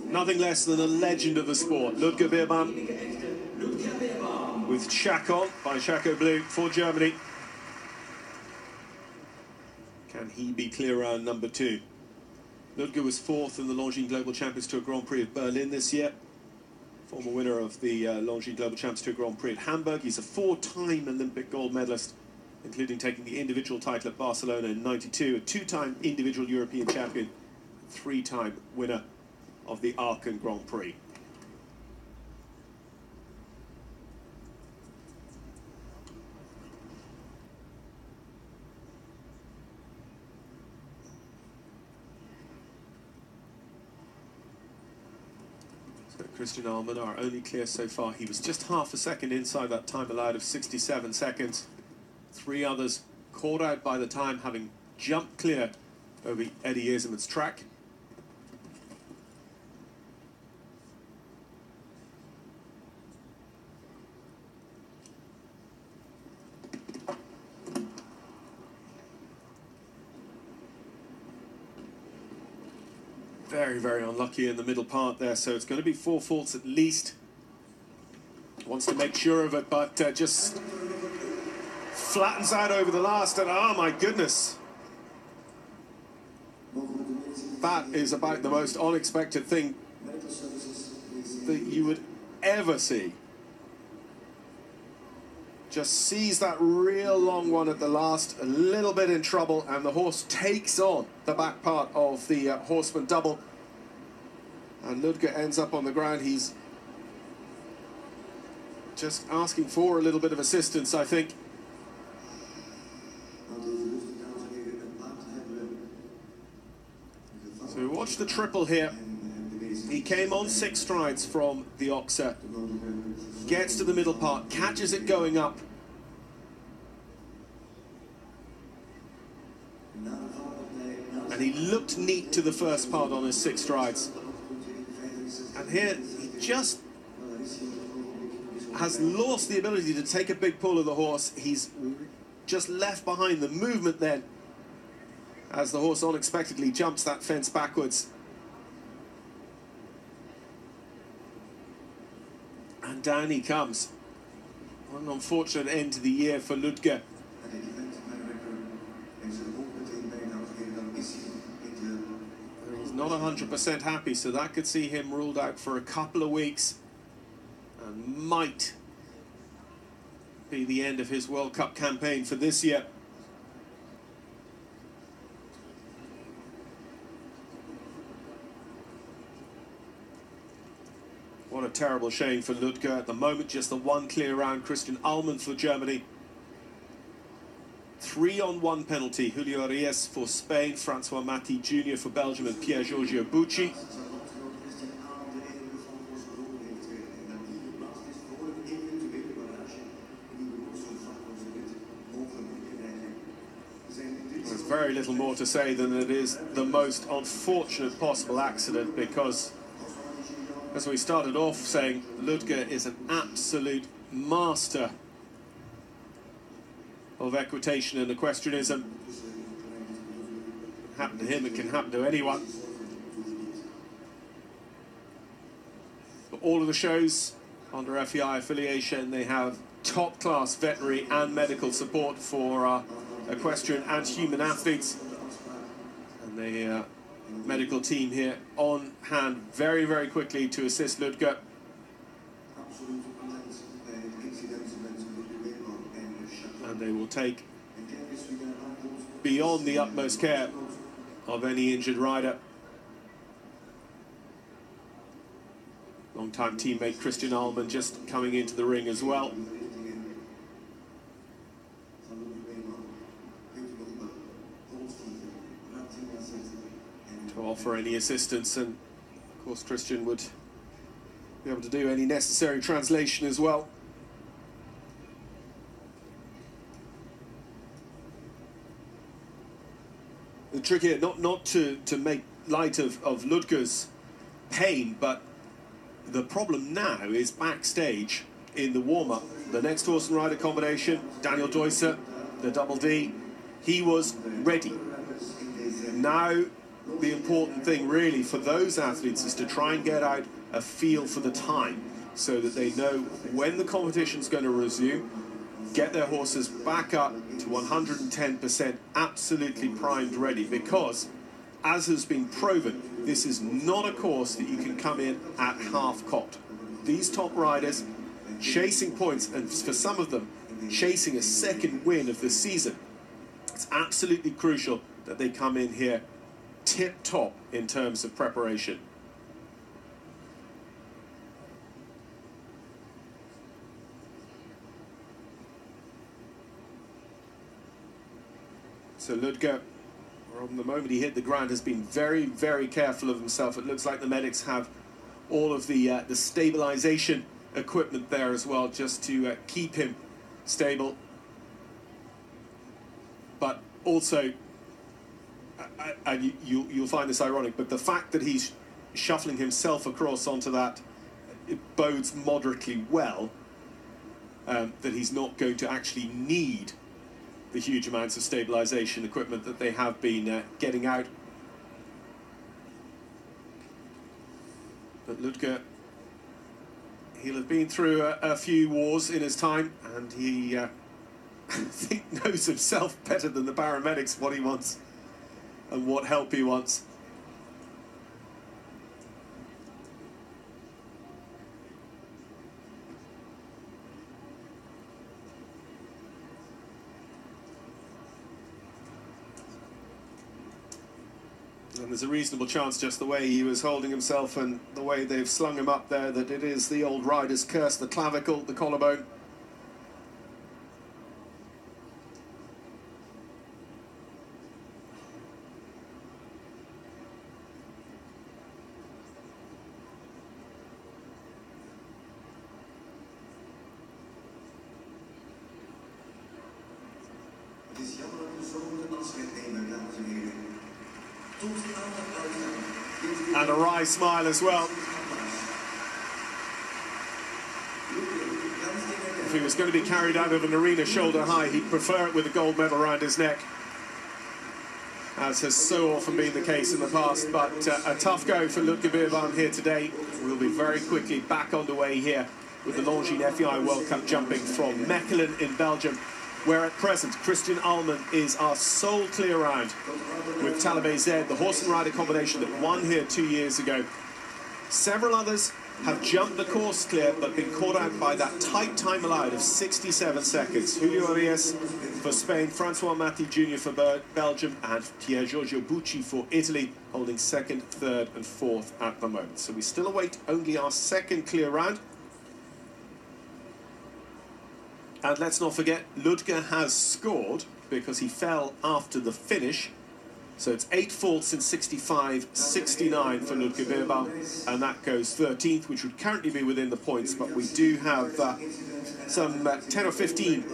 Nothing less than a legend of the sport, Ludger Beerbaum, with Chacon by Chaco Blue for Germany. Can he be clear round number 2? Ludger was 4th in the Longines Global Champions Tour Grand Prix of Berlin this year. Former winner of the Longines Global Champions Tour Grand Prix at Hamburg. He's a 4-time Olympic gold medalist, including taking the individual title at Barcelona in '92, a 2-time individual European champion, 3-time winner of the Aachen Grand Prix. So Christian Allman, our only clear so far. He was just half a second inside that time allowed of 67 seconds. 3 others caught out by the time, having jumped clear over Eddie Easerman's track. Very, very unlucky in the middle part there, so it's going to be 4 faults at least. Wants to make sure of it, but just flattens out over the last, and oh my goodness. That is about the most unexpected thing that you would ever see. Just sees that real long one at the last, a little bit in trouble, and the horse takes on the back part of the horseman double. And Ludger ends up on the ground. He's just asking for a little bit of assistance, I think. So we watch the triple here. He came on 6 strides from the Oxer, gets to the middle part, catches it going up. And he looked neat to the first part on his 6 strides. And here he just has lost the ability to take a big pull of the horse. He's just left behind the movement then, as the horse unexpectedly jumps that fence backwards. And down he comes. What an unfortunate end to the year for Ludger. He's not 100% happy, so that could see him ruled out for a couple of weeks, and might be the end of his World Cup campaign for this year. What a terrible shame for Ludger. At the moment, just the 1 clear round. Christian Allman for Germany. 3-on-1 penalty. Julio Reyes for Spain, Francois Mati Jr. for Belgium, and Pier Giorgio Bucci. There's very little more to say than it is the most unfortunate possible accident, because as we started off saying, Ludger is an absolute master of equitation and equestrianism. It can happen to him, it can happen to anyone. But all of the shows under FEI affiliation, they have top-class veterinary and medical support for equestrian and human athletes. And the medical team here on hand very, very quickly to assist Ludger. And they will take beyond the utmost care of any injured rider. Long-time teammate Christian Allman just coming into the ring as well. To offer any assistance, and of course Christian would be able to do any necessary translation as well. The trick here, not to make light of Ludger's pain, but the problem now is backstage in the warm-up. The next horse and rider combination, Daniel Deusser, the double D, he was ready. Now, the important thing really for those athletes is to try and get out a feel for the time so that they know when the competition's going to resume, get their horses back up to 110%, absolutely primed ready, because, as has been proven, this is not a course that you can come in at half-cocked. These top riders chasing points, and for some of them, chasing a second win of the season. It's absolutely crucial that they come in here tip-top in terms of preparation. So Ludger, from the moment he hit the ground, has been very, very careful of himself. It looks like the medics have all of the stabilization equipment there as well, just to keep him stable. But also, and you'll find this ironic, but the fact that he's shuffling himself across onto that, it bodes moderately well that he's not going to actually need the huge amounts of stabilization equipment that they have been getting out. But Ludger, he'll have been through a few wars in his time, and he I think knows himself better than the paramedics what he wants and what help he wants. And there's a reasonable chance, just the way he was holding himself and the way they've slung him up there, that it is the old rider's curse, the clavicle, the collarbone. And a wry smile as well. If he was going to be carried out of an arena shoulder high, he'd prefer it with a gold medal around his neck, as has so often been the case in the past. But a tough go for Ludger Beerbaum here today. We'll be very quickly back underway here with the Longines FEI World Cup jumping from Mechelen in Belgium, where at present Christian Allman is our sole clear round with Talibé Z, the horse and rider combination that won here 2 years ago. Several others have jumped the course clear but been caught out by that tight time allowed of 67 seconds. Julio Arias for Spain, Francois Matty Jr. for Belgium, and Pier Giorgio Bucci for Italy, holding second, third and fourth at the moment. So we still await only our second clear round. And let's not forget, Ludger has scored because he fell after the finish. So it's 8 faults in 65, 69 for Ludger Beerbaum, and that goes 13th, which would currently be within the points, but we do have some 10 or 15